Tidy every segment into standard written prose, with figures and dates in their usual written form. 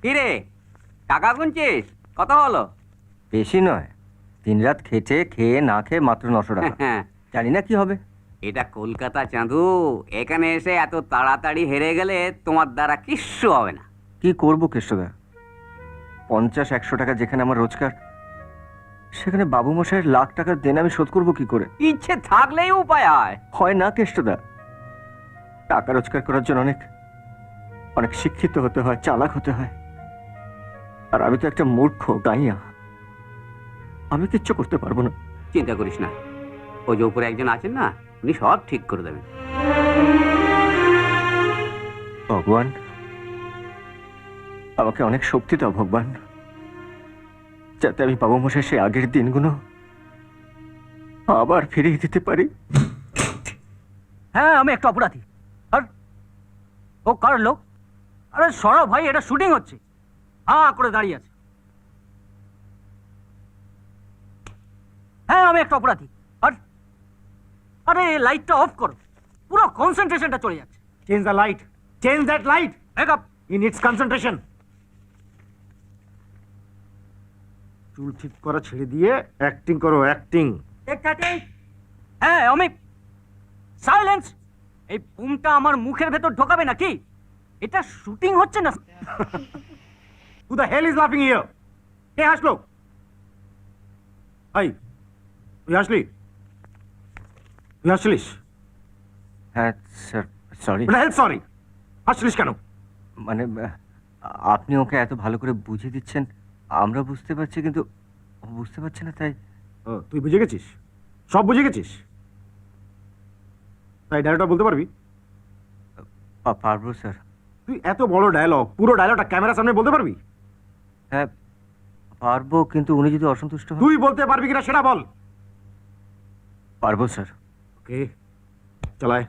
কি রে, টাকা গুনছিস? কত হলো? বেশি নয়, 3 রাত খেটে খেয়ে না খেয়ে মাত্র 900 টাকা। হ্যাঁ, জানি না কি হবে। এটা কলকাতা চাঁদু। এখানে এসে এত তাড়াতাড়ি হেরে গেলে তোমার দ্বারা কিচ্ছু হবে না। কি করবো কেষ্টদা, 50-100 টাকা যেখানে আমার রোজগার, সেখানে বাবু মশাইয়ের লাখ টাকার দেন আমি শোধ করবো কি করে? ইচ্ছে থাকলেই উপায় হয়। হয় না কেষ্টদা, টাকা রোজগার করার জন্য অনেক অনেক শিক্ষিত হতে হয়, চালাক হতে হয়। আর আমি তো একটা মূর্খ গাইয়া, আমি কিচ্ছু করতে পারবো না। চিন্তা করিস না, ওই যে উপরে একজন আছেন না, উনি সব ঠিক করে দেবেন। ভগবান, আমাকে অনেক শক্তি দাও ভগবান, যাতে আমি বাবু মশাই সেই আগের দিনগুলো আবার ফিরিয়ে দিতে পারি। হ্যাঁ, আমি একটা অপরাধী। আর ও কার লোক? আরে সরব ভাই, এটা শুটিং হচ্ছে। হ্যাঁ করে দাঁড়িয়ে আছে। হ্যাঁ, আমি একটা অপরাধী। আর আরে লাইটটা অফ করো, পুরো কনসেন্ট্রেশনটা চলে যাচ্ছে। Change the light. Change that light. Makeup He needs concentration. চুল ঠিক করা ছেড়ে দিয়ে অ্যাক্টিং করো, অ্যাক্টিং। হ্যাঁ, আমি সাইলেন্স। এই বুমটা আমার মুখের ভেতর ঢোকাবে নাকি? এটা শুটিং হচ্ছে না। Who the hell is laughing here? কে হাসলো? এই, তুই হাসলি? তুই হাসলিস? হ্যাঁ স্যার, সরি। হেল্প সরি, হাসলিস কেন? মানে আপনি ওকে এত ভালো করে বুঝিয়ে দিচ্ছেন, আমরা বুঝতে পারছি, কিন্তু ও বুঝতে পারছে না, তাই। ও, তুই বুঝে গেছিস? সব বুঝে গেছিস? তাই ডায়লগটা বলতে পারবি? পারবো স্যার। তুই এত বড় ডায়লগ, পুরো ডায়লগটা ক্যামেরার সামনে বলতে পারবি? হ্যাঁ পারবো, কিন্তু উনি যদি অসন্তুষ্ট হন। তুই বলতে পারবি কিনা সেটা বল। পারবো স্যার। ওকে, চালায়।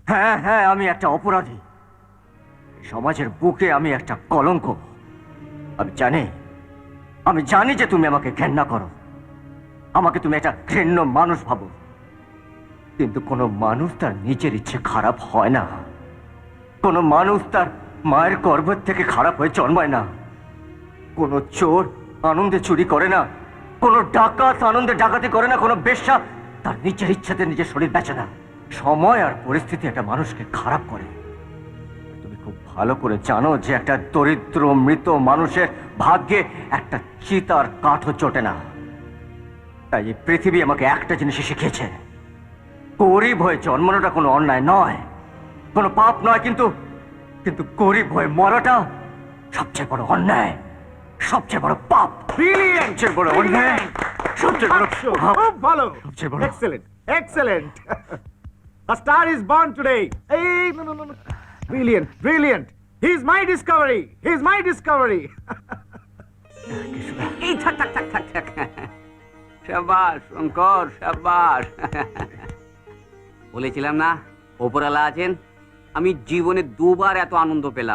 হ্যাঁ হ্যাঁ, আমি একটা অপরাধী, সমাজের বুকে আমি একটা কলঙ্ক। আমি জানি যে তুমি আমাকে ঘেন্না করো, আমাকে তুমি একটা ঘৃণ্য মানুষ ভাবো, কিন্তু কোনো মানুষ তার নিজের ইচ্ছে খারাপ হয় না। কোনো মানুষ তার মায়ের গর্ভের থেকে খারাপ হয়ে জন্মায় না। কোনো চোর আনন্দে চুরি করে না, কোনো ডাকাত আনন্দে ডাকাতি করে না, কোনো বেশ্যা তার নিজের ইচ্ছাতে নিজের শরীর বেচে না। সময় আর পরিস্থিতি একটা মানুষকে খারাপ করে। তুমি খুব ভালো করে জানো যে একটা দরিদ্র মৃত মানুষের ভাগ্যে একটা চিতার কাঠও জোটে না। তাই এই পৃথিবী আমাকে একটা জিনিসই শিখিয়েছে, গরিব হয়ে জন্মানোটা কোনো অন্যায় নয়, কোনো পাপ নয়, কিন্তু কিন্তু গরিব হয়ে মরাটা সবচেয়ে বড় অন্যায়, সবচেয়ে বড় পাপ। সবচেয়ে বড় অন্যায়, সবচেয়ে বড় পাপ। খুব ভালো, সবচেয়ে বড়। Excellent, excellent. A star is born today. Hey, no. Brilliant, brilliant. He's my discovery. He's my discovery. এই থাক থাক থাক থাক থাক। সাবাস শঙ্কর, সাবাস। বলেছিলাম না ওপরওয়ালা আছেন। আমি জীবনে 2বার এত আনন্দ পেলাম।